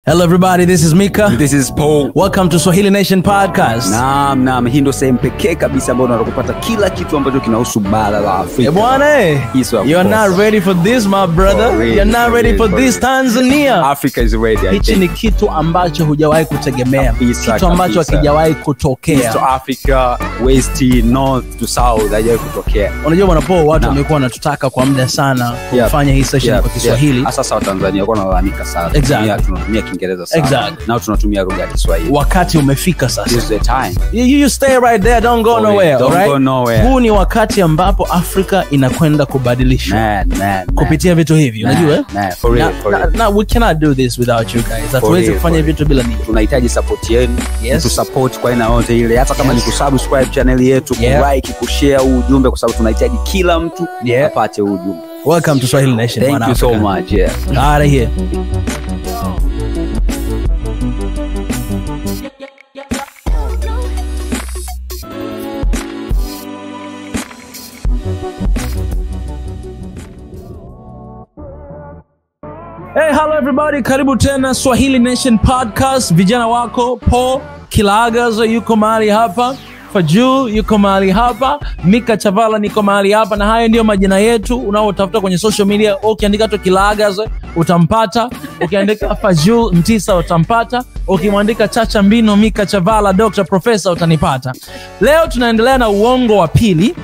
Hello everybody, this is Mika. This is Paul. Welcome to Swahili Nation Podcast. Naam, hii ndo sehemu pekee kabisa ambayo unapata kila kitu ambacho kinahusu bara la Afrika. Bwana, you're not ready for this, my brother. You're not ready for this, Tanzania. Africa is ready. Hichi ni kitu ambacho hujawahi kutegemea. Kitu ambacho hakijawahi kutokea. East Africa, West, North to South hajawahi kutokea. Unajua bwana Paul, watu wamekuwa wanatutaka kwa muda sana kufanya hii session kwa Kiswahili. Sasa wa Tanzania wako wanalalamika sana. Tunatumia Kiingereza sana. Exactly. Nao tunatumia lugha ya Kiswahili. Wakati umefika sasa. This is the time. You stay right there, don't go nowhere, don't right? Go nowhere. Huu ni wakati ambapo Afrika inakwenda kubadilisha. Kupitia vitu hivi, unajua? For real. Now we cannot do this without you guys. Hatuwezi kufanya vitu bila ninyi. Tunahitaji support yenu. Tu support kwa aina yote ile. Hata kama ni kusubscribe channel yetu, kulike, kushare ujumbe, kwa sababu tunahitaji kila mtu apate ujumbe. Welcome to Swahili Nation. Thank you so much. Out of here. Hey, hello everybody. Karibu tena Swahili Nation Podcast. Vijana wako Paul Kilagazo yuko mahali hapa, Faju yuko mahali hapa, Mika Chavala niko mahali hapa, na haya ndio majina yetu unaotafuta kwenye social media. Ukiandika tu Kilagazo utampata, ukiandika Faju Ntisa utampata, ukimwandika Chacha Mbino, Mika Chavala, Dr. Professor utanipata. Leo tunaendelea na uongo wa pili.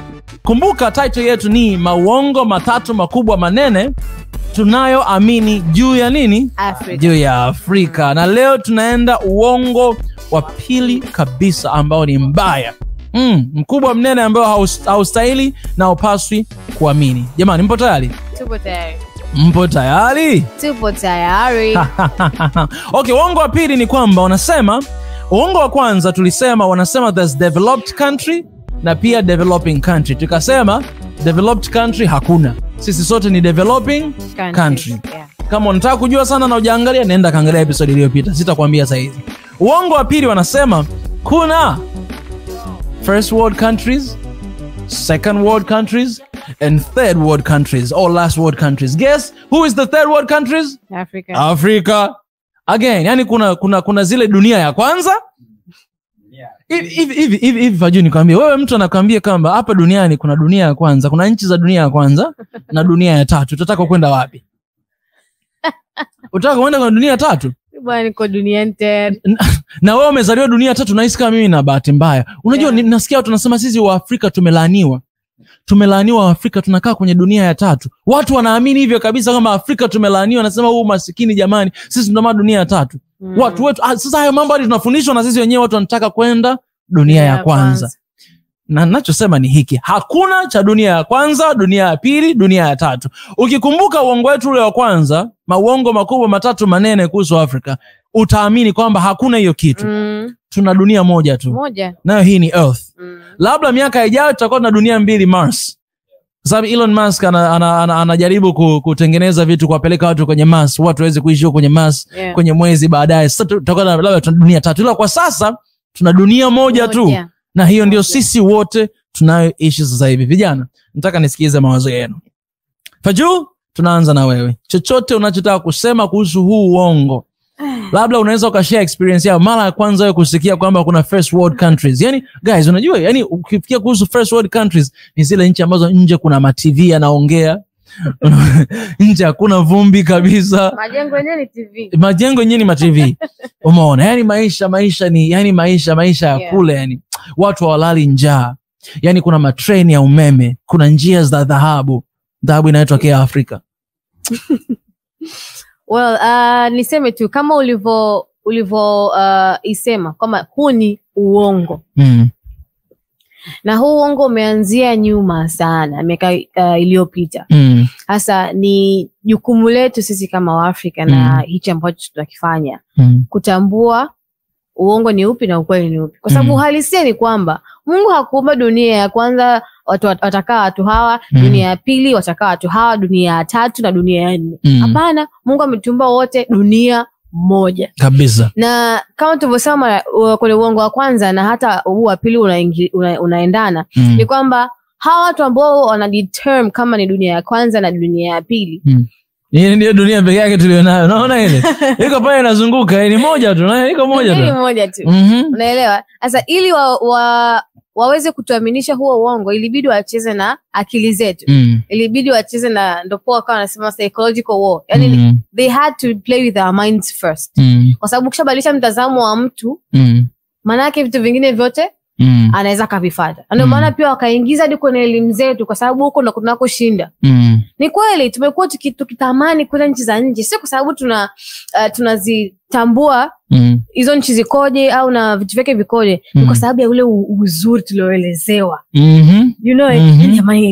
Kumbuka title yetu ni mauongo matatu makubwa manene tunayoamini juu ya nini? Afrika. Juu ya Afrika. Na leo tunaenda uongo wa pili kabisa ambao ni mbaya. Mkubwa mnene ambao haustahili na upaswi kuamini. Jamani, mpo tayari? Tupo tayari. Mpo tayari? Tupo tayari. Okay, uongo wa pili ni kwamba wanasema, uongo wa kwanza tulisema wanasema there's developed country na pia developing country. Tukasema developed country hakuna. Sisi sote ni developing country. Yeah. Kama unataka kujua sana na hujaangalia, nenda kaangalia episode iliyopita. Sitakwambia sasa hivi. Uongo wa pili wanasema kuna first world countries, second world countries and third world countries or last world countries. Guess who is the third world countries? Africa. Africa. Again, yani kuna zile dunia ya kwanza. Hivi Faju nikwambie, wewe mtu anakuambia kwamba hapa duniani kuna dunia ya kwanza, kuna nchi za dunia ya kwanza na dunia ya tatu. Utataka kwenda wapi? Utaka kwenda kwa dunia ya tatu? Bwana, niko dunia nte. Na wewe umezaliwa dunia ya tatu, nahisi kama mimi na bahati mbaya. Unajua nasikia watu wanasema sisi wa Afrika tumelaaniwa. Tumelaaniwa Afrika, tunakaa kwenye dunia ya tatu. Watu wanaamini hivyo kabisa kama Afrika tumelaaniwa, nasema huu masikini jamani, sisi tuna dunia ya tatu. Watu wetu sasa hayo mambo hadi tunafundishwa na sisi wenyewe, watu wanataka kwenda dunia ya kwanza. Na ninachosema ni hiki, hakuna cha dunia ya kwanza, dunia ya pili, dunia ya tatu. Ukikumbuka uongo wetu ule wa kwanza, mauongo makubwa matatu manene kuhusu Afrika, utaamini kwamba hakuna hiyo kitu. Tuna dunia moja tu. Nayo hii ni Earth. Labda miaka ijayo tutakuwa na dunia mbili, Mars. Sababu Elon Musk anajaribu kutengeneza vitu kuwapeleka watu kwenye Mars, watu waweze kuishi kwenye Mars, kwenye mwezi baadaye. Sasa tutakuwa na labda tuna dunia tatu. Ila kwa sasa tuna dunia moja tu. Na hiyo ndio sisi wote tunayoishi sasa hivi. Vijana, nataka nisikize mawazo yenu. Faju, tunaanza na wewe. Chochote unachotaka kusema kuhusu huu uongo. Labda unaweza ukashare experience yao mara ya kwanza wewe kusikia kwamba kuna first world countries. Yani guys, unajua yani ukifikia kuhusu first world countries ni zile nchi ambazo nje kuna ma-TV yanaongea. Nje hakuna vumbi kabisa. Majengo yenyewe ni TV. Majengo yenyewe ni ma-TV. Umeona? Yani maisha ni yani maisha ya kule, yani watu hawalali njaa. Yani kuna matreni ya umeme, kuna njia za dhahabu. Dhahabu inayotokea Afrika. Well, niseme tu kama ulivo isema kama huu ni uongo. Na huu uongo umeanzia nyuma sana, miaka iliyopita. Hasa ni jukumu letu sisi kama Waafrika na hichi ambacho tunakifanya kutambua uongo ni upi na ukweli ni upi. Kwa sababu uhalisia ni kwamba Mungu hakuumba dunia ya kwanza watakaa watu hawa, dunia ya pili watakaa watu hawa, dunia ya tatu na dunia ya nne. Hapana, Mungu ametumba wote dunia moja kabisa. Na kama tulivyosema kwenye uongo wa kwanza na hata huu wa pili unaendana, ni kwamba hawa watu ambao wanadetermine kama ni dunia ya kwanza na dunia ya pili, Hii ndio dunia pekee yake tulionayo. Unaona ile? Iko pale inazunguka, ni moja tu, na iko moja tu. Ni moja tu. Unaelewa? Sasa ili waweze kutuaminisha huo uongo, ilibidi wacheze na akili zetu. Ilibidi wacheze na, ndio poa kama anasema psychological war. Yaani they had to play with our minds first. Kwa sababu ukishabadilisha mtazamo wa mtu, maana yake vitu vingine vyote anaweza kavifuata. Ndio maana pia wakaingiza hadi kwenye elimu zetu, kwa sababu huko ndo tunakoshinda. Ni kweli tumekuwa tukitamani kwenda nchi za nje, sio kwa sababu tunazitambua hizo nchi zikoje au na vitu vyake vikoje, ni kwa sababu ya ule uzuri tulioelezewa. You know,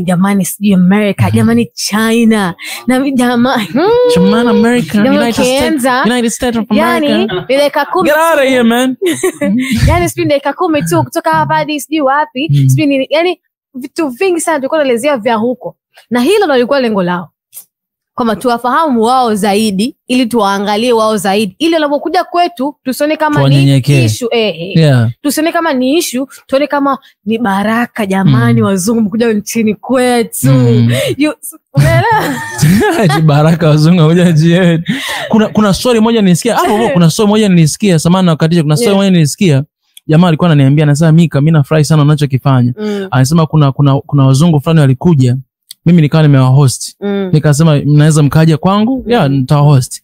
jamani sijui America, jamani China, na jamani America, United States of America. Yani dakika 10. Get out of here, man. Yani spin dakika 10 tu kutoka hapa hadi sijui wapi. Spin, yani vitu vingi sana tulikuwa tunaelezea vya huko. Na hilo ndo lilikuwa lengo lao. Kama tuwafahamu wao zaidi, ili tuwaangalie wao zaidi, ili wanapokuja kwetu tusione kama ni issue. Tusione kama ni issue, tuone kama ni baraka. Jamani, wazungu mkuja nchini kwetu. Umeelewa? Ni baraka wazungu kuja nchini. Kuna story moja nilisikia. Kuna story moja nilisikia. Samahani wakati kuna story moja nilisikia. Jamaa alikuwa ananiambia, anasema Mika, mimi nafurahi sana unachokifanya. Anasema kuna wazungu fulani walikuja. Mimi nikawa nimewahost. Nikasema mnaweza mkaja kwangu? Nitawahost.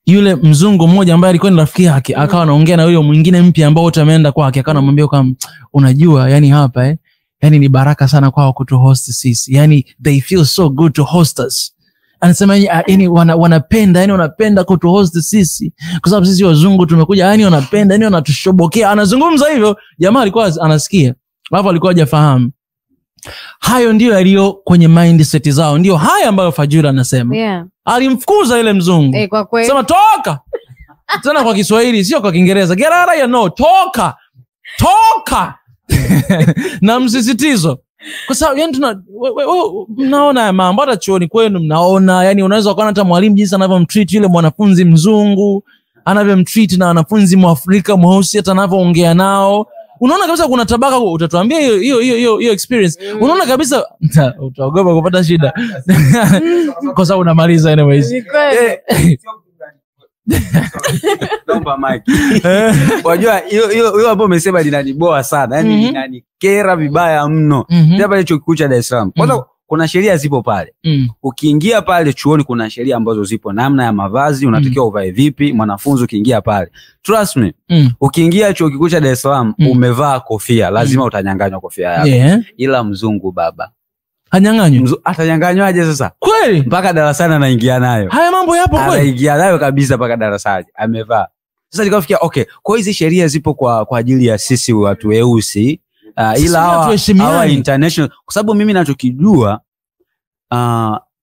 Yule mzungu mmoja ambaye alikuwa ni rafiki yake akawa anaongea na yule mwingine mpya ambao utameenda kwake, akawa anamwambia kama unajua yani hapa yani ni baraka sana kwao kutuhost sisi. Yani they feel so good to host us. Anasema yani wanapenda, yani wanapenda kutuhost sisi kwa sababu sisi wazungu tumekuja, yani wanapenda, yani wanatushobokea. Anazungumza hivyo, jamaa alikuwa anasikia. Alafu alikuwa hajafahamu. Hayo ndio yaliyo kwenye mindset zao. Ndio haya ambayo Fajura anasema. Alimfukuza ile mzungu. Kwa kweli. Sema toka. Tena kwa Kiswahili, sio kwa Kiingereza. Get out of here, no, toka. Toka. Na msisitizo. Kwa sababu yani mnaona ya mambo hata chuoni kwenu mnaona, yani unaweza kuona hata mwalimu jinsi anavyomtreat yule mwanafunzi mzungu, anavyomtreat na wanafunzi Mwafrika mweusi, hata anavyoongea nao. Unaona kabisa kuna tabaka. Utatuambia hiyo experience. Unaona kabisa utaogopa kupata shida. Kwa sababu unamaliza anyways. Naomba mic. Wajua hiyo hapo umesema linaniboa sana. Yaani linanikera vibaya mno. Hapa hicho kikuu cha Dar es Salaam. Kwanza kuna sheria zipo pale. Ukiingia pale chuoni kuna sheria ambazo zipo, namna ya mavazi, unatakiwa uvae vipi. Mwanafunzi ukiingia pale, trust me, ukiingia chuo kikuu cha Dar es Salaam umevaa kofia, lazima utanyang'anywa kofia yako. Ila mzungu baba hanyang'anywa. Atanyang'anywaje sasa? Kweli? Mpaka darasani anaingia nayo. Haya mambo yapo kweli? Anaingia nayo kabisa mpaka darasani amevaa. Sasa nikafikia kwa hizi sheria zipo kwa ajili ya sisi watu weusi. Ila hawa international, kwa sababu mimi ninachokijua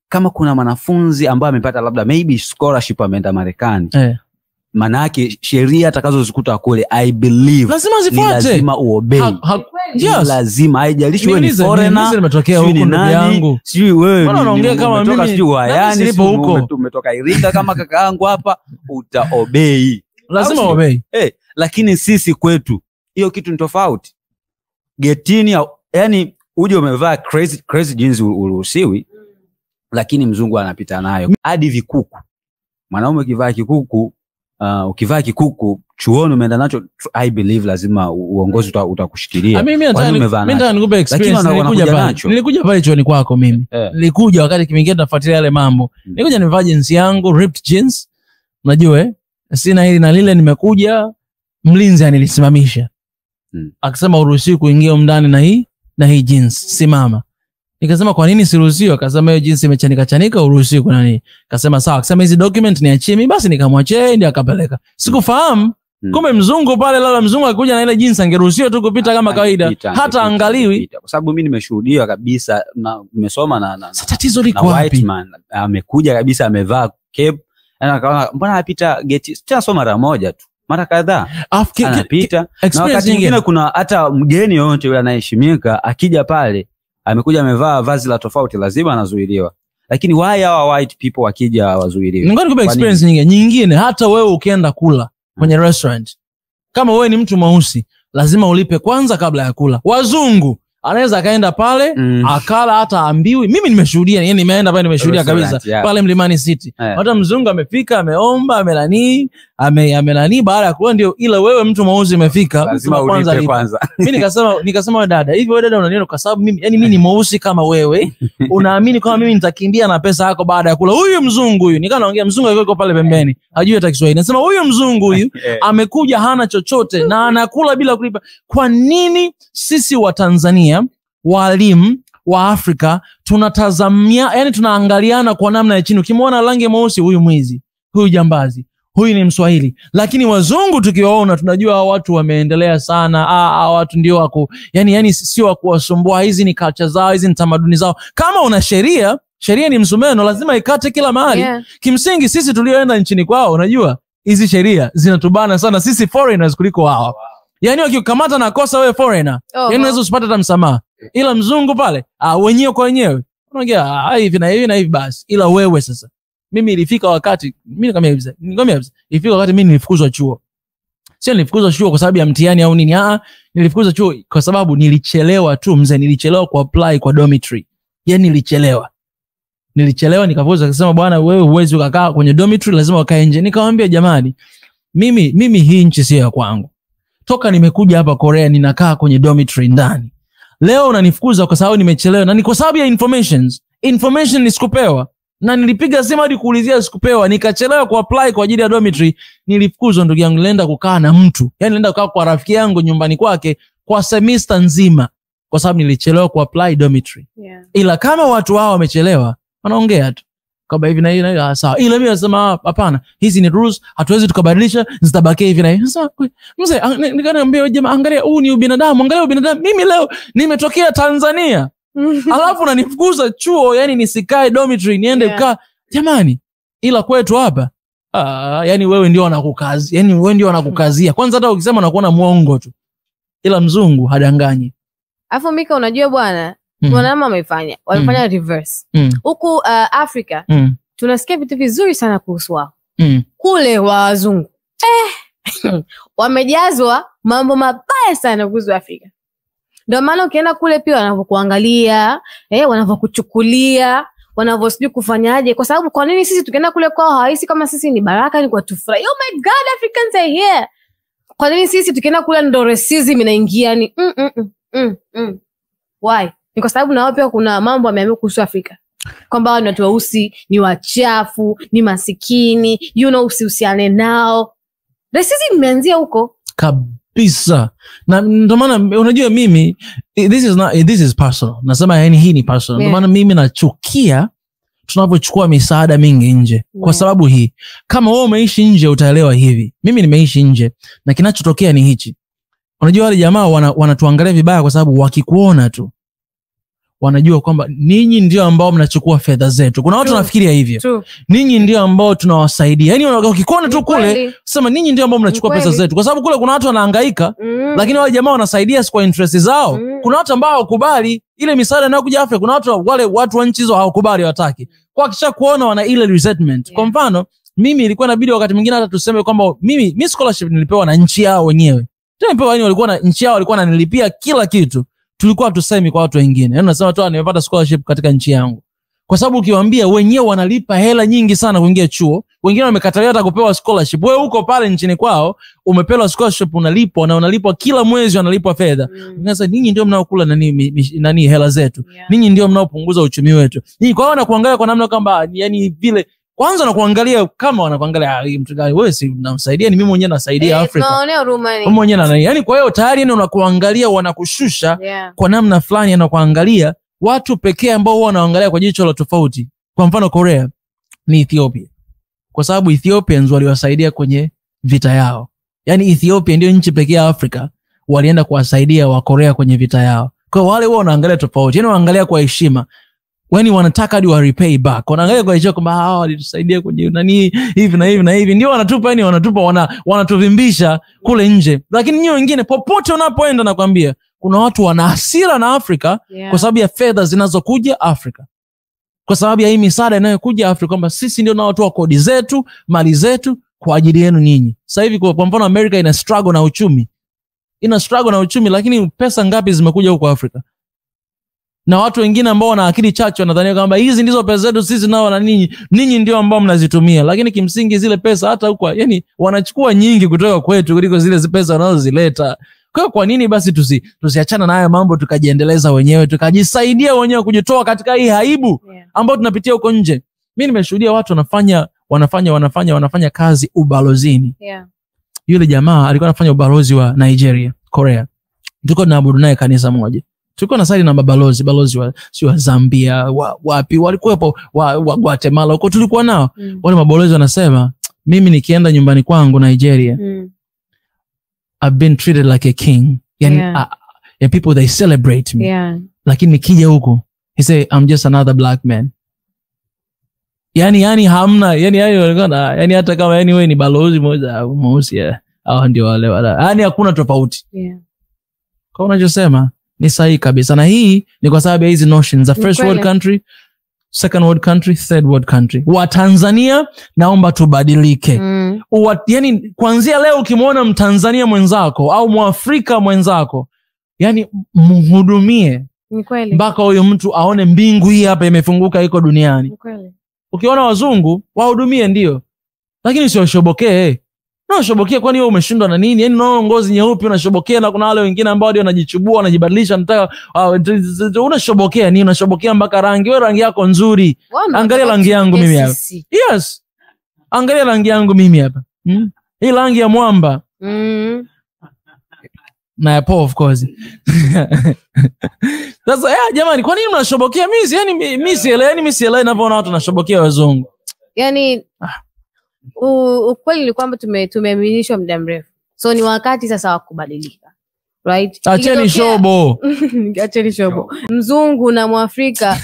kama kuna mwanafunzi ambaye amepata labda maybe scholarship ameenda Marekani, maana yake sheria atakazozikuta kule I believe lazima uobey. Lazima, haijalishi wewe ni foreigner, nimetokea huko ndugu yangu, sijui wewe mbona unaongea kama mimi sijui yani silipo huko, umetoka Iringa kama kaka yangu hapa, utaobey, lazima obey. Lakini sisi kwetu hiyo kitu ni tofauti. Getini, yani uje umevaa crazy jeans uruhusiwi, lakini mzungu anapita nayo hadi vikuku. Mwanaume ukivaa kikuku, ukivaa kikuku chuoni umeenda nacho, I believe lazima uongozi utakushikilia. Mimi nataka nikupe experience. Nilikuja pale chuoni kwako mimi. Nilikuja wakati kimeingia nafuatilia yale mambo. Nilikuja nimevaa jeans yangu, ripped jeans. Unajua sina hili na lile, nimekuja mlinzi anilisimamisha. Akasema uruhusiwi kuingia ndani na hii jeans, simama. Nikasema kwa nini siruhusiwi? Akasema hiyo jeans imechanika uruhusiwi kuna nini? Akasema sawa. Akasema hizi document niachie mimi, basi nikamwachia ndiye akapeleka. Sikufahamu kumbe mzungu pale, lala mzungu akikuja na ile jeans angeruhusiwa tu kupita kama kawaida, hata angaliwi. Kwa sababu mimi nimeshuhudia kabisa, na nimesoma na tatizo liko wapi? Amekuja kabisa amevaa cape, anaona mbona anapita gate, tena soma mara moja tu, mara kadhaa anapita. Na wakati mwingine kuna hata mgeni yote yule anaheshimika akija pale amekuja amevaa vazi la tofauti, lazima anazuiliwa. Lakini why hawa white people wakija wazuiliwe? Ngoja nikupe experience nyingine. Hata wewe ukienda kula kwenye restaurant, kama wewe ni mtu mweusi, lazima ulipe kwanza kabla ya kula. Wazungu anaweza kaenda pale akala hata ambiwi. Mimi nimeshuhudia, yani nimeenda pale nimeshuhudia kabisa pale Mlimani City. Hata mzungu amefika, ameomba, amenani baada ya kula ndio, ila wewe mtu mweusi umefika lazima ulipe kwanza. Mimi nikasema dada, hivi wewe dada unaniona kwa sababu mimi ni mweusi kama wewe, unaamini kama mimi nitakimbia na pesa yako baada ya kula? Huyu mzungu huyu, naongea mzungu yuko pale pembeni, hajui hata Kiswahili. Nasema huyu mzungu huyu amekuja hana chochote na anakula bila kulipa. Kwa nini sisi wa Tanzania, walimu wa Afrika tunatazamia, yani tunaangaliana kwa namna ya chini? Ukimwona rangi mweusi, huyu mwizi, huyu jambazi, huyu ni Mswahili. Lakini wazungu tukiwaona tunajua watu wameendelea sana, watu ndio wako yani sio wa kuwasumbua, hizi ni culture zao, hizi ni tamaduni zao. Kama una sheria ni msumeno, lazima ikate kila mahali. Kimsingi sisi tulioenda nchini kwao, unajua hizi sheria zinatubana sana sisi foreigners kuliko wao. Yani wakikamata na kosa wewe foreigner, yani unaweza usipate hata msamaha. Ila mzungu pale, wenyewe kwa wenyewe unaongea hivi na hivi na hivi basi. Ila wewe sasa, mimi ilifika wakati ilifika wakati mimi nilifukuzwa chuo. Sio nilifukuzwa chuo kwa sababu ya mtihani au nini, nilifukuzwa chuo kwa sababu nilichelewa tu mzee, nilichelewa ku apply kwa dormitory. Yani nilichelewa nikafukuzwa, akasema bwana wewe huwezi ukakaa kwenye dormitory, lazima ukae nje. Nikamwambia jamani, mimi hii nchi sio ya kwangu. Toka nimekuja hapa Korea ninakaa kwenye dormitory ndani. Leo unanifukuza kwa sababu nimechelewa, na ni kwa sababu ya information nisikupewa. Na nilipiga simu hadi kuulizia sikupewa, nikachelewa ku apply kwa ajili ya dormitory, nilifukuzwa ndugu yangu. Nilienda kukaa na mtu, yani nilienda kukaa kwa rafiki yangu nyumbani kwake kwa semester nzima kwa sababu nilichelewa ku apply dormitory. Ila kama watu hao wamechelewa, wanaongea tu kama hivi na hivi, sawa. Ila mimi nasema hapana, hizi ni rules, hatuwezi tukabadilisha, zitabaki hivi na hivi. Sasa mzee, nikaniambia jamaa, angalia huu ni ubinadamu, angalia ubinadamu. Mimi leo nimetokea Tanzania alafu unanifukuza chuo, yani nisikae dormitory niende kukaa. Jamani, ila kwetu hapa yani wewe ndio wanakukazia, yani wewe ndio wanakukazia. Kwanza hata ukisema unakuona muongo tu, ila mzungu hadanganyi. Afu Mika, unajua bwana, wanama wamefanya reverse. Huku Afrika tunasikia vitu vizuri sana kuhusu wao. Kule wazungu wamejazwa mambo mabaya sana kuhusu Afrika. Ndio maana ukienda kule pia wanavyokuangalia, wanavyokuchukulia, wanavyosijui kufanyaje. Kwa sababu kwa nini sisi tukienda kule kwao hawahisi kama sisi ni baraka, ni kwa tufurahi? Oh my God, Africans are here. Kwa nini sisi tukienda kule ndo racism inaingia? Ni why? Ni kwa sababu na wao pia kuna mambo wameambiwa kuhusu Afrika, kwamba wao ni watu weusi, ni wachafu, ni masikini, usihusiane nao. Racism imeanzia huko kabisa. Na ndio maana unajua mimi, this is personal. Nasema yani hii ni personal. Ndio maana mimi nachukia tunapochukua misaada mingi nje. Kwa sababu hii, kama wewe umeishi nje utaelewa hivi. Mimi nimeishi nje na kinachotokea ni hichi. Unajua wale jamaa wanatuangalia vibaya kwa sababu wakikuona tu wanajua kwamba ninyi ndio ambao mnachukua fedha zetu. Kuna watu wanafikiria hivyo. Ninyi ndio ambao tunawasaidia. Yaani ukikuona tu kule sema ninyi ndio ambao mnachukua pesa zetu. Kwa sababu kule kuna watu wanahangaika, lakini wale jamaa wanasaidia kwa interest zao. Kuna watu ambao hawakubali ile misaada inayokuja Afrika. Kuna watu wa nchi hizo hawakubali, hawataki. Kwa kisha kuona wana ile resentment. Kwa mfano, mimi ilikuwa inabidi wakati mwingine hata tuseme kwamba mimi scholarship nilipewa na nchi yao wenyewe. Walikuwa na nchi yao, walikuwa wananilipia kila kitu. Tulikuwa tusemi kwa watu wengine. Yaani nasema tu nimepata scholarship katika nchi yangu. Kwa sababu ukiwaambia wenyewe wanalipa hela nyingi sana kuingia chuo, wengine wamekatalia hata kupewa scholarship. Wewe uko pale nchini kwao, umepewa scholarship, unalipwa na unalipwa kila mwezi, unalipwa fedha. Sasa ninyi ndio mnaokula nani hela zetu. Ninyi ndio mnaopunguza uchumi wetu. Ninyi kwa wanakuangalia kwa namna kwamba yani vile kwanza wanakuangalia kama wanakuangalia mtu gani wewe, si unamsaidia? Ni mimi mwenyewe nasaidia Afrika. Tunaonea huruma ni. Mwenyewe na yani kwa hiyo tayari yani unakuangalia, wanakushusha kwa namna fulani, anakuangalia watu pekee ambao wanaangalia kwa jicho la tofauti. Kwa mfano Korea ni Ethiopia. Kwa sababu Ethiopians waliwasaidia kwenye vita yao. Yani Ethiopia ndio nchi pekee ya Afrika walienda kuwasaidia wa Korea kwenye vita yao. Kwa wale wao wanaangalia tofauti. Yani wanaangalia kwa heshima. Wani wanataka hadi wa repay back. Wanaangalia kwa heshima kwamba hao walitusaidia kwenye nani hivi na hivi na hivi. Ndio wanatupa, yani wanatuvimbisha kule nje. Lakini nyinyi wengine popote unapoenda nakwambia kuna watu wana hasira na Afrika kwa sababu ya fedha zinazokuja Afrika. Kwa sababu ya hii misaada inayokuja Afrika, kwamba sisi ndio tunaotoa kodi zetu, mali zetu kwa ajili yenu nyinyi. Sasa hivi kwa mfano America ina struggle na uchumi. Lakini pesa ngapi zimekuja huko Afrika? Na watu wengine ambao wana akili chache wanadhania kwamba hizi ndizo pesa zetu sisi nao na ninyi ndio ambao mnazitumia. Lakini kimsingi zile pesa hata huko yani wanachukua nyingi kutoka kwetu kuliko zile pesa wanazozileta. Kwa nini basi tusiachana na haya mambo tukajiendeleza wenyewe, tukajisaidia wenyewe kujitoa katika hii aibu ambayo tunapitia huko nje. Mimi nimeshuhudia watu wanafanya kazi ubalozini. Yule jamaa alikuwa anafanya ubalozi wa Nigeria, Korea. Tulikuwa tunaabudu naye kanisa moja. Tulikuwa na sali na balozi wa Zambia, wapi walikuwepo, wa Guatemala huko tulikuwa nao. Wale mabalozi wanasema, mimi nikienda nyumbani kwangu Nigeria, I've been treated like a king. And people they celebrate me. Lakini nikija huko, he say I'm just another black man. Yani hamna, yani hata kama wewe ni balozi moja mweusi au ndio wale. Yani hakuna tofauti. Kwa unachosema ni sahihi kabisa. Na hii ni kwa sababu ya hizi notions za first world country, second world country, third world country. Wa Tanzania naomba tubadilike. Yani kuanzia leo ukimwona Mtanzania mwenzako au Mwafrika mwenzako, yani mhudumie. Ni kweli. Mpaka huyo mtu aone mbingu hii hapa imefunguka iko duniani. Ni kweli. Ukiona wazungu wahudumie ndio. Lakini usiwashobokee. Na ushobokea kwani wewe umeshindwa na nini? Yani unaona ngozi nyeupe unashobokea, na kuna wale wengine ambao ndio wanajichubua, wanajibadilisha, nataka unashobokea nini? Unashobokea mpaka rangi. Wewe rangi yako nzuri. Angalia rangi yangu mimi hapa. Yes. Angalia rangi yangu mimi hapa. Hii rangi ya mwamba. Na ya Paul of course. Sasa jamani, kwa nini mnashobokea? Mimi sielewi ninapoona watu wanashobokea wazungu. Yani ukweli ni kwamba tumeaminishwa muda mrefu. So ni wakati sasa wa kubadilika. Right? Acheni shobo. Acheni shobo. Mzungu na Mwafrika,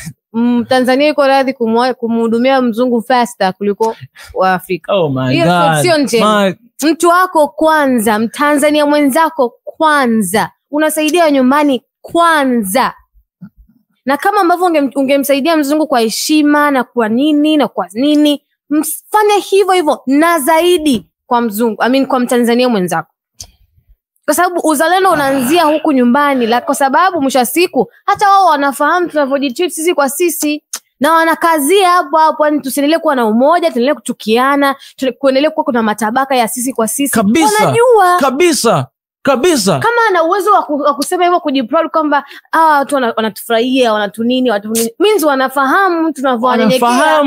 Tanzania iko radhi kumhudumia mzungu faster kuliko Waafrika. Oh my God. Sio njema. Mtu wako kwanza, Mtanzania mwenzako kwanza. Unasaidia nyumbani kwanza. Na kama ambavyo ungemsaidia mzungu kwa heshima na kwa nini, mfanye hivyo na zaidi kwa mzungu, kwa Mtanzania mwenzako. Kwa sababu uzalendo unaanzia huku nyumbani, kwa sababu mwisho siku hata wao wanafahamu tunavyojitreat sisi kwa sisi, na wanakazia hapo yani tusiendelee kuwa na umoja, tuendelee kuchukiana, kuendelee kuwa kuna matabaka ya sisi kwa sisi. Wanajua kabisa kama ana uwezo wa kusema hivyo, kujiproud kwamba watu wanatufurahia, means wanafahamu tunavyowanyenyekea,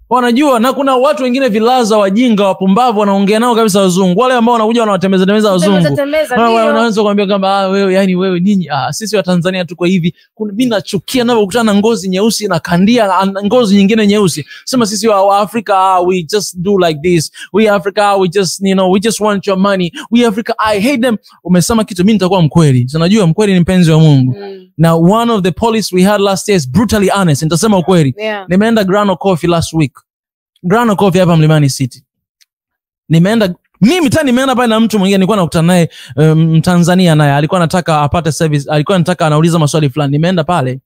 wanajua. Na kuna watu wengine vilaza, wajinga, wapumbavu, wanaongea nao kabisa wazungu. Wale ambao wanakuja wanawatembeza wazungu. Wanaanza kuambia kwamba wewe ninyi sisi wa Tanzania tuko hivi. Mimi nachukia ninapokutana na ngozi nyeusi na kandia ngozi nyingine nyeusi. Sema sisi wa Africa we just do like this. We Africa we just we just want your money. We Africa I hate them. Umesema kitu mimi nitakuwa mkweli. Unajua mkweli ni mpenzi wa Mungu. Now one of the police we had last year is brutally honest. Nitasema ukweli. Nimeenda Grano Coffee last week. Grano Coffee hapa Mlimani City. Nimeenda pale na mtu mwingine nilikuwa nakutana naye, Mtanzania naye alikuwa anataka apate service, alikuwa anataka anauliza maswali fulani. Nimeenda pale.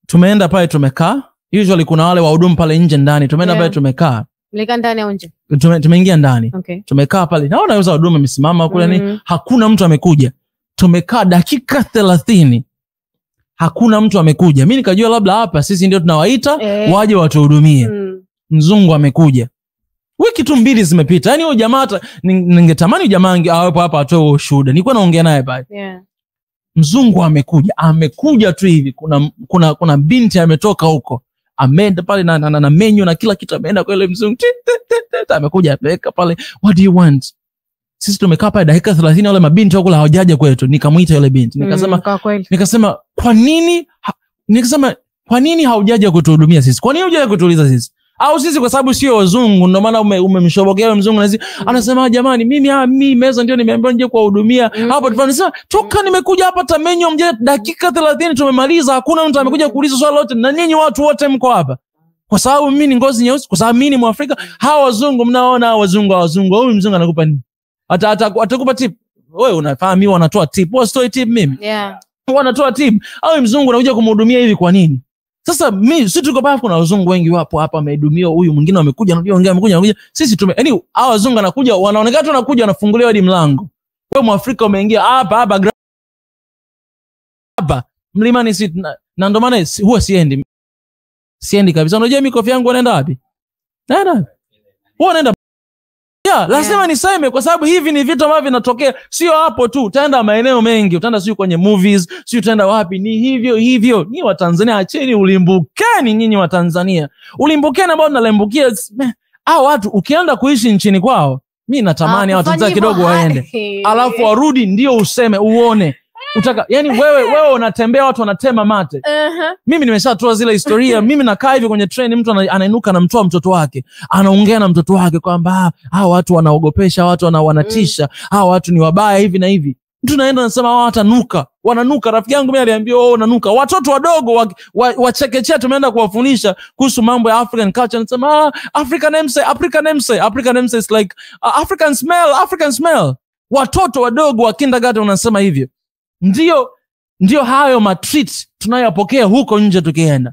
Tumeenda pale tumekaa. Usually kuna wale wahudumu pale nje ndani. Tumeenda pale tumekaa. Mlika ndani au nje? Tumeingia ndani. Okay. Tumekaa pale. Naona wale wahudumu wamesimama kule hakuna mtu amekuja. Tumekaa dakika 30. Hakuna mtu amekuja. Mimi nikajua labda hapa sisi ndio tunawaita waje watuhudumie. Mzungu amekuja. Wiki tu 2 zimepita. Yaani huyo jamaa hata ningetamani jamaa awepo hapa atoe ushuhuda. Nilikuwa naongea naye pale. Mzungu amekuja tu hivi. Kuna binti ametoka huko. Ameenda pale na menu na kila kitu, ameenda kwa ile mzungu. Amekuja apeka pale. What do you want? Sisi tumekaa pale dakika 30, wale mabinti wako hawajaja kwetu. Nikamuita yule binti. Nikasema kwa nini haujaja kutuhudumia sisi? Kwa nini hujaja kutuuliza sisi? Au sisi kwa sababu sio wazungu ndio maana umemshobokea mzungu na sisi? Anasema jamani mimi meza ndio nimeambiwa nje kuwahudumia. Hapo tunasema toka nimekuja hapa Tamenyo mje dakika 30 tumemaliza, hakuna mtu amekuja kuuliza swali lote, na nyinyi watu wote mko hapa. Kwa sababu mimi ni ngozi nyeusi, kwa sababu mimi ni Mwafrika. Hawa wazungu mnaona wazungu. Huyu mzungu anakupa nini? Atakupa tip. Wewe unafahamu mimi wanatoa tip. Wao stoi tip mimi. Wanatoa tip. Au mzungu anakuja kumhudumia hivi kwa nini? Sasa sisi tuko hapa, kuna wazungu wengi wapo hapa wamehudumiwa, huyu mwingine amekuja amekuja. Sisi hao wazungu anakuja wanaonekana tu anakuja anafunguliwa hadi mlango. Wewe Mwafrika umeingia hapa mlimani na ndo maana huwa siendi kabisa. Unajua mikofi yangu wanaenda wapi? Huwa naenda. Lazima niseme kwa sababu hivi ni vitu ambavyo vinatokea, sio hapo tu. Utaenda maeneo mengi, utaenda sio kwenye movies, sio utaenda wapi, ni hivyo. Ni wa Tanzania, acheni ulimbukeni nyinyi wa Tanzania. Ulimbukeni ambao tunalimbukia watu ukienda kuishi nchini kwao. Mimi natamani hao Tanzania kidogo waende. Alafu warudi ndio useme uone. Yani wewe unatembea watu wanatema mate. Mimi nimeshatoa zile historia. Mimi nakaa hivi kwenye train, mtu anainuka na mtoa mtoto wake. Anaongea na mtoto wake kwamba watu wanaogopesha, watu wanatisha, watu ni wabaya hivi na hivi. Mtu naenda anasema wananuka. Rafiki yangu mimi aliambia unanuka. Watoto wadogo wachekechea tumeenda kuwafundisha kuhusu mambo ya African culture. Anasema African MC is like African smell. Watoto wadogo wa kindergarten wanasema hivyo. Ndio hayo matreat tunayopokea huko nje tukienda.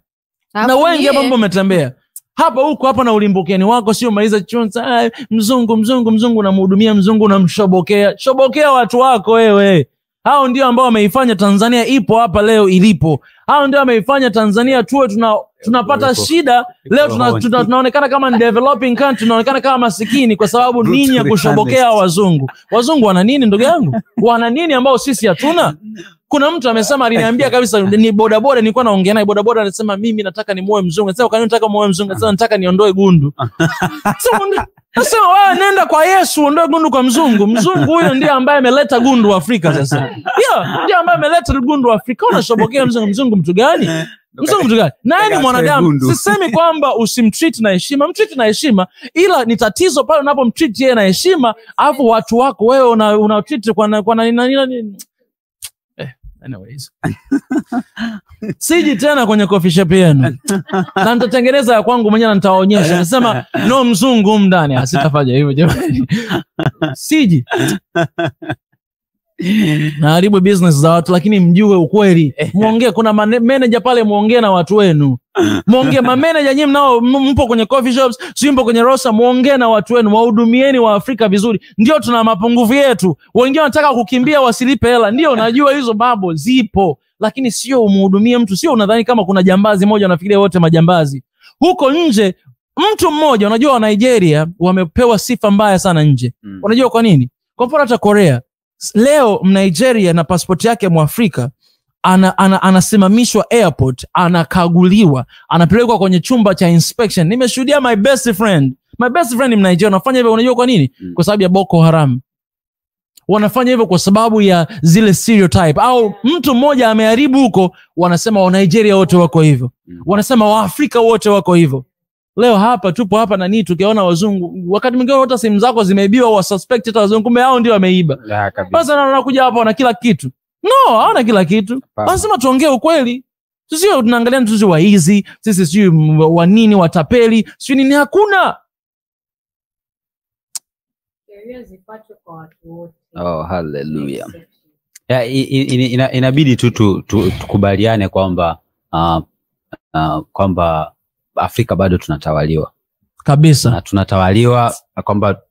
Na wengi hapa mbona umetembea hapa na ulimbukeni wako, sio maliza chonza mzungu unamhudumia mzungu, unamshobokea watu wako wewe. Hao ndio ambao wameifanya Tanzania ipo hapa leo ilipo. Hao ndio wameifanya Tanzania tuwe tunapata shida leo, tunaonekana kama developing country, tunaonekana kama masikini kwa sababu ninyi ya kushobokea wazungu. Wazungu wana nini ndugu yangu? Wana nini ambao sisi hatuna? Kuna mtu amesema, aliniambia kabisa, ni bodaboda, nilikuwa naongea naye bodaboda, anasema mimi nataka nimuoe mzungu. Sasa kwa nini nataka muoe mzungu? Sasa nataka niondoe gundu. Sasa wewe nenda kwa Yesu ondoe gundu kwa mzungu. Mzungu huyo ndiye ambaye ameleta gundu Afrika sasa. Ndiye ambaye ameleta gundu Afrika. Unashobokea mzungu mtu gani? Mzungu mtu gani? Naye ni mwanadamu. Sisemi kwamba usimtreat na heshima, mtreat na heshima, ila ni tatizo pale unapomtreat yeye na heshima, alafu watu wako wewe una-treat kwa nini. Anyways. Siji tena kwenye coffee shop yenu. Na nitatengeneza ya kwangu mwenyewe na nitawaonyesha. Nasema no mzungu ndani. Sitafanya hivyo jamani. Siji. Naharibu business za watu, lakini mjue ukweli. Muongee, kuna manager pale, muongee na watu wenu. Muongee, manager nyinyi mnao mpo kwenye coffee shops, sio mpo kwenye rosa, muongee na watu wenu, wahudumieni wa Afrika vizuri. Ndio tuna mapungufu yetu. Wengine wanataka kukimbia wasilipe hela. Ndio najua hizo babo zipo, lakini sio umhudumie mtu. Sio unadhani kama kuna jambazi moja unafikiria wote majambazi. Huko nje mtu mmoja, unajua wa Nigeria wamepewa sifa mbaya sana nje. Unajua kwa nini? Kwa mfano hata Korea. Leo Nigeria na passport yake Mwafrika anasimamishwa airport, anakaguliwa, anapelekwa kwenye chumba cha inspection. Nimeshuhudia my best friend ni Nigeria anafanya hivyo. Unajua kwa nini? Kwa sababu ya Boko Haram. Wanafanya hivyo kwa sababu ya zile stereotype, au mtu mmoja ameharibu huko, wanasema wa Nigeria wote wako hivyo, wanasema wa Afrika wote wako hivyo. Leo hapa tupo hapa na nini, tukiona wazungu, wakati mwingine hata simu zako zimeibiwa, wa suspect hata wazungu, kumbe hao ndio wameiba. Sasa wanakuja hapa na kila kitu. No, hawana kila kitu. Lazima tuongee ukweli. Sisi tunaangalia mtu wa hizi, sisi sio wa nini, watapeli, sio nini, hakuna. Sheria zifuatwe kwa watu wote. Oh, hallelujah. Inabidi tukubaliane kwamba kwamba Afrika bado tunatawaliwa kabisa, na tunatawaliwa kwamba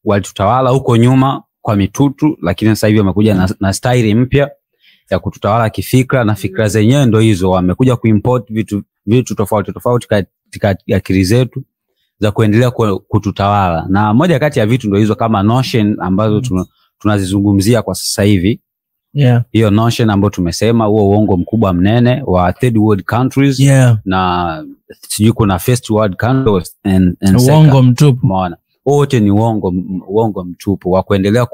walitutawala huko nyuma kwa mitutu, lakini sasa hivi wamekuja na style mpya ya kututawala kifikra, na fikra zenyewe ndio hizo. Wamekuja kuimport vitu tofauti katika akili zetu za kuendelea kututawala, na moja kati ya vitu ndio hizo kama notion ambazo tunazizungumzia kwa sasa hivi. Hiyo notion ambayo tumesema, huo uongo mkubwa mnene wa third world countries, na sijui kuna first world countries and uongo mtupu. Umeona, wote ni uongo mtupu wa kuendelea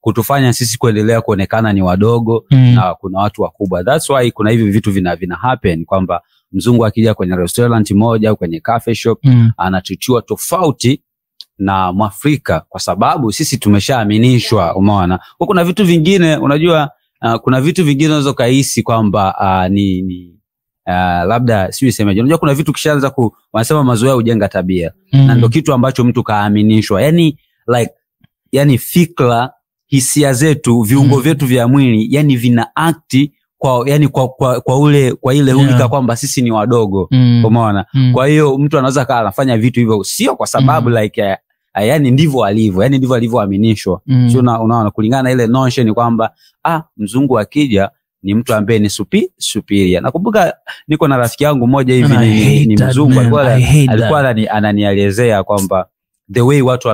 kutufanya sisi kuendelea kuonekana ni wadogo na kuna watu wakubwa. That's why kuna hivi vitu vina happen, kwamba mzungu akija kwenye restaurant moja au kwenye cafe shop anatitiwa tofauti na Mwafrika, kwa sababu sisi tumeshaaminishwa. Umeona, kuna vitu vingine, unajua kuna vitu vingine unaweza kaisi kwamba labda sio isemeje. Unajua kuna vitu kishaanza wanasema mazoea hujenga tabia, na ndio kitu ambacho mtu kaaminishwa. Yani fikra, hisia zetu, viungo vyetu vya mwili, yani vina act kwa ile hulika kwamba sisi ni wadogo. Umeona? Kwa hiyo mtu anaweza kaa anafanya vitu hivyo sio kwa sababu yani ndivyo alivyo, yani ndivyo alivyoaminishwa. Sio unaona, kulingana na ile notion kwamba mzungu akija ni mtu ambaye ni superior. Nakumbuka niko na rafiki yangu mmoja hivi ni mzungu, alikuwa ananielezea kwamba the way watu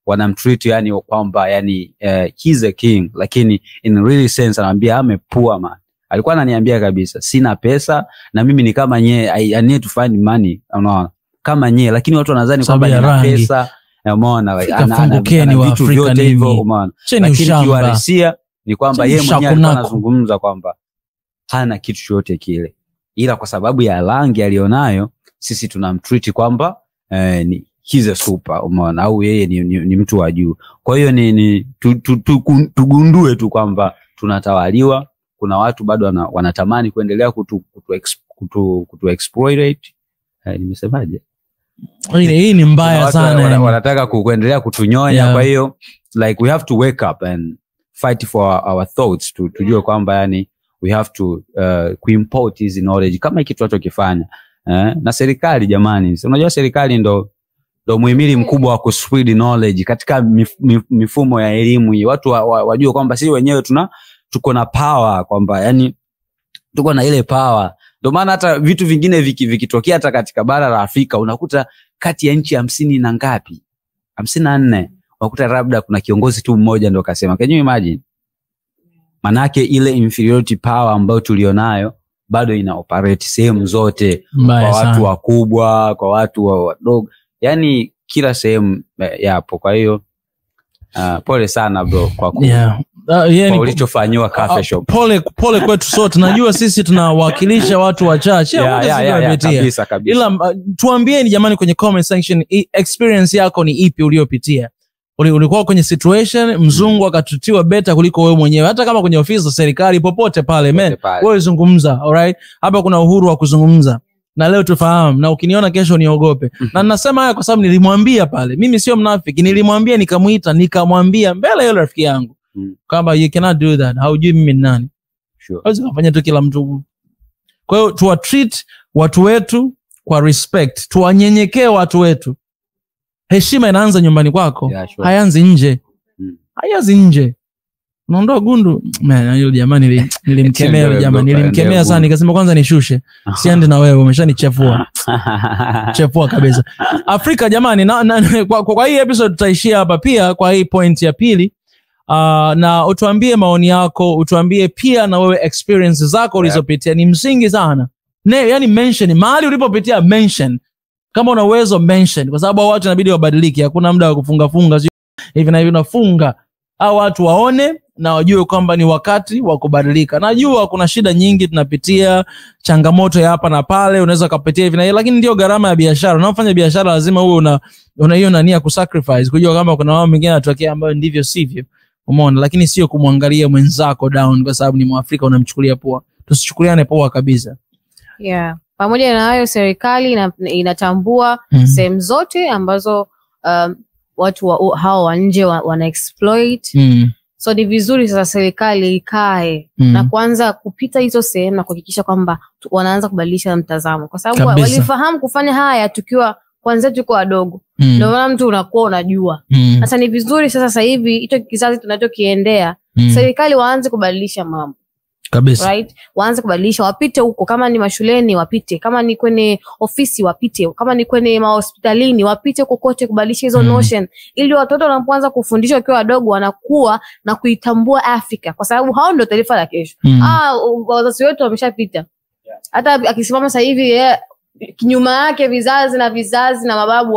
wanamtreat yani kwamba yani he's a king, lakini in really sense anambia I'm a poor man. Alikuwa ananiambia kabisa sina pesa na mimi ni kama nye, I need to find money, unaona, kama nye, lakini watu wanadhani kwamba nina pesa, umeona, ana vitu vyote hivyo, umeona, lakini kiuhalisia ni kwamba yeye mwenyewe alikuwa anazungumza kwamba hana kitu chochote kile, ila kwa sababu ya rangi alionayo sisi tunamtreat kwamba ni he's a super, umeona, au yeye ni mtu wa juu. Kwa hiyo tugundue tu kwamba tunatawaliwa. Kuna watu bado wanatamani kuendelea kutu exploit. Nimesemaje? Hii ni mbaya sana. Wanataka kuendelea kutunyonya. Kwa hiyo like we have to wake up and fight for our thoughts, tujue kwamba yani we have to import his knowledge kama kitu tunachokifanya. Na serikali jamani, unajua serikali ndo muhimili mkubwa wa kuspread knowledge katika mifumo ya elimu hii. Watu wajue kwamba sisi wenyewe tuko na power, kwamba yani tuko na ile power. Ndio maana hata vitu vingine vikitokea hata katika bara la Afrika unakuta kati ya nchi 50 na ngapi 54 unakuta labda kuna kiongozi tu mmoja ndio kasema. Can you imagine? Manake ile inferiority power ambayo tulionayo bado ina operate sehemu zote, kwa watu wakubwa, kwa watu wadogo, yani kila sehemu yapo. Kwa hiyo pole sana bro kwa kwa ulichofanywa cafe shop. Pole kwetu sote. Najua sisi tunawakilisha watu wachache. Kabisa. Ila tuambieni jamani kwenye comment section, experience yako ni ipi uliopitia? Ulikuwa kwenye situation mzungu akatutiwa beta kuliko wewe mwenyewe, hata kama kwenye ofisi za serikali popote pale, man, wewe zungumza. Alright, hapa kuna uhuru wa kuzungumza. Na leo tufahamu, na ukiniona kesho niogope. Na ninasema haya kwa sababu nilimwambia pale. Mimi sio mnafiki, nilimwambia, nikamwambia mbele ya rafiki yangu kwamba you cannot do that. Haujui mimi ni nani. Sure. Hawezi kufanya tu kila mtu. Kwa hiyo treat watu wetu kwa respect. Tuwanyenyekee watu wetu. Heshima inaanza nyumbani kwako. Sure. Haianzi nje. Haianzi nje. Unaondoa gundu. Man, hiyo jamani nilimkemea jamani. Nilimkemea sana, nikasema kwanza nishushe. Siende na wewe, umeshanichafua. Chafua kabisa. Afrika jamani, kwa hii episode tutaishia hapa pia kwa hii point ya pili. Na utuambie maoni yako, utuambie pia na wewe experiences zako ulizopitia. Ni msingi sana. Yani mention mahali ulipopitia, mention. Kama una uwezo mention, kwa sababu watu inabidi wabadilike. Hakuna muda wa kufunga hivi na hivi unafunga. Au watu waone na wajue kwamba ni wakati wa kubadilika. Najua kuna shida nyingi tunapitia, changamoto ya hapa na pale, unaweza kupitia hivi na hivi, lakini ndio gharama ya biashara. Unafanya biashara lazima uwe una hiyo nia kusacrifice, kujua kama kuna mambo mengine yanatokea ambayo ndivyo sivyo. Umeona, lakini sio kumwangalia mwenzako down kwa sababu ni Mwafrika unamchukulia poa. Tusichukuliane poa kabisa. Yeah. Pamoja na hayo, serikali inatambua sehemu zote ambazo watu hao wa nje wana exploit. So ni vizuri sasa serikali ikae na kuanza kupita hizo sehemu na kuhakikisha kwamba wanaanza kubadilisha mtazamo, kwa sababu walifahamu kufanya haya tukiwa kwanza tuko wadogo. Ndio maana mtu unakuwa unajua. Sasa ni vizuri sasa hivi hicho kizazi tunachokiendea, serikali waanze kubadilisha mambo. Kabisa. Right? Waanze kubadilisha, wapite huko, kama ni mashuleni wapite, kama ni kwenye ofisi wapite, kama ni kwenye mahospitalini wapite kokote, kubadilisha hizo notion, ili watoto wanapoanza kufundishwa wakiwa wadogo wanakuwa na kuitambua Afrika, kwa sababu hao ndio taifa la kesho. Wazazi wetu wameshapita. Hata akisimama sasa hivi kinyume yake vizazi na mababu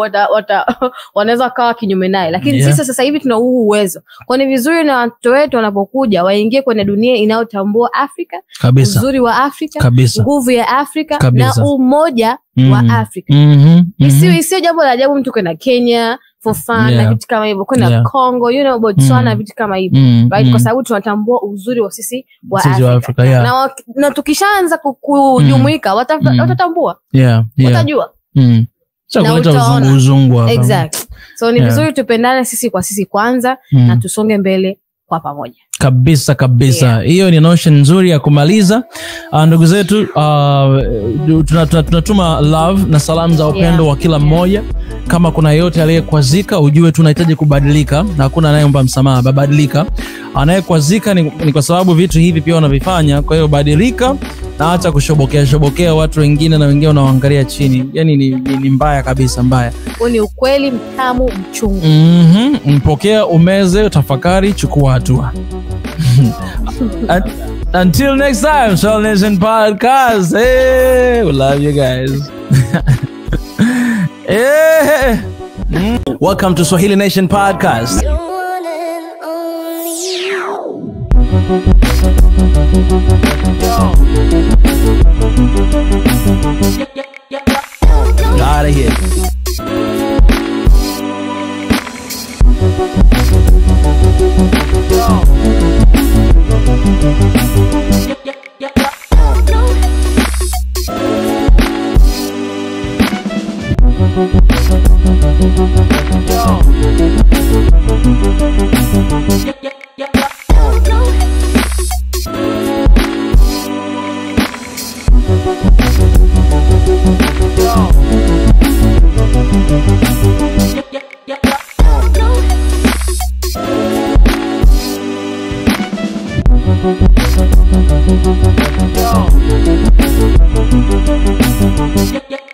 wanaweza kawa kinyume naye, lakini sisi sasa hivi tuna uwezo. Kwa ni vizuri na watoto wetu wanapokuja waingie kwenye dunia inayotambua Afrika, uzuri wa Afrika, nguvu ya Afrika na umoja wa Afrika. Isiyo jambo la ajabu mtu kwenda Kenya for fun na vitu kama hivyo, kwenda Congo, Botswana, vitu kama hivyo, right? Kwa sababu tunatambua uzuri wa sisi wa Afrika. Na tukishaanza kujumuika watatambua. Watajua. Na kuleta uzungu hapa. Exactly. So ni vizuri tupendane sisi kwa sisi kwanza na tusonge mbele kwa pamoja. Kabisa. Hiyo ni notion nzuri ya kumaliza. Ndugu zetu, tunatuma love na salamu za upendo wa kila mmoja. Kama kuna yote aliyekwazika, ujue tunahitaji kubadilika na hakuna anayeomba msamaha. Babadilika. Anayekwazika ni kwa sababu vitu hivi pia wanavifanya. Kwa hiyo badilika na acha kushobokea watu wengine na wengine unawaangalia chini. Yani ni mbaya kabisa, mbaya. Ni ukweli mtamu mchungu. Mpokea, umeze, tafakari, chukua hatua. Until next time, SWAHILI Nation Podcast. Hey, we love you guys. Hey. Welcome to SWAHILI Nation Podcast. Out of here. Yeah.